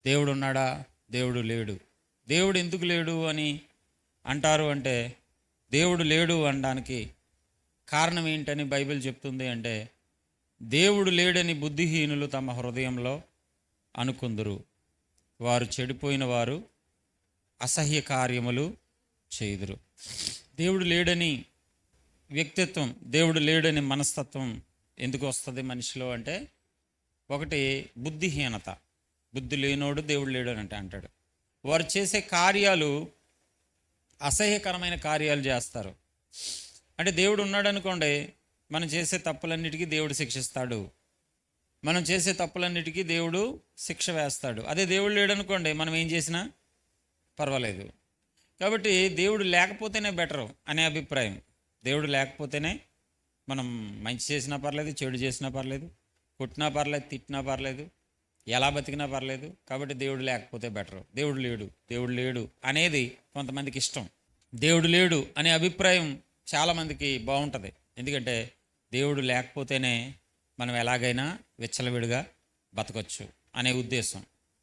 దేవుడు ఉన్నాడా? దేవుడు లేడు. దేవుడు ఎందుకు లేడు అని అంటారు అంటే, దేవుడు లేడు అనడానికి కారణం ఏంటని బైబిల్ చెప్తుంది అంటే, దేవుడు లేడని బుద్ధిహీనులు తమ హృదయంలో అనుకుందురు, వారు చెడిపోయిన వారు అసహ్య కార్యములు చేయుదురు. దేవుడు లేడని వ్యక్తిత్వం, దేవుడు లేడని మనస్తత్వం ఎందుకు వస్తుంది మనిషిలో అంటే, ఒకటి బుద్ధిహీనత. బుద్ధి లేనోడు దేవుడు లేడు అని అంటాడు. వారు చేసే కార్యాలు అసహ్యకరమైన కార్యాలు చేస్తారు. అంటే దేవుడు ఉన్నాడు అనుకోండి, మనం చేసే తప్పులన్నిటికీ దేవుడు శిక్షిస్తాడు, మనం చేసే తప్పులన్నిటికీ దేవుడు శిక్ష వేస్తాడు. అదే దేవుడు లేడనుకోండి, మనం ఏం చేసినా పర్వాలేదు. కాబట్టి దేవుడు లేకపోతేనే బెటరు అనే అభిప్రాయం. దేవుడు లేకపోతేనే మనం మంచి చేసినా పర్లేదు, చెడు చేసినా పర్లేదు, కొట్టినా పర్లేదు, తిట్టినా పర్లేదు, ఎలా బతికినా పర్లేదు. కాబట్టి దేవుడు లేకపోతే బెటరు. దేవుడు లేడు, దేవుడు లేడు అనేది కొంతమందికి ఇష్టం. దేవుడు లేడు అనే అభిప్రాయం చాలామందికి బాగుంటుంది. ఎందుకంటే దేవుడు లేకపోతేనే మనం ఎలాగైనా విచ్చలవిడిగా బతకొచ్చు అనే ఉద్దేశం.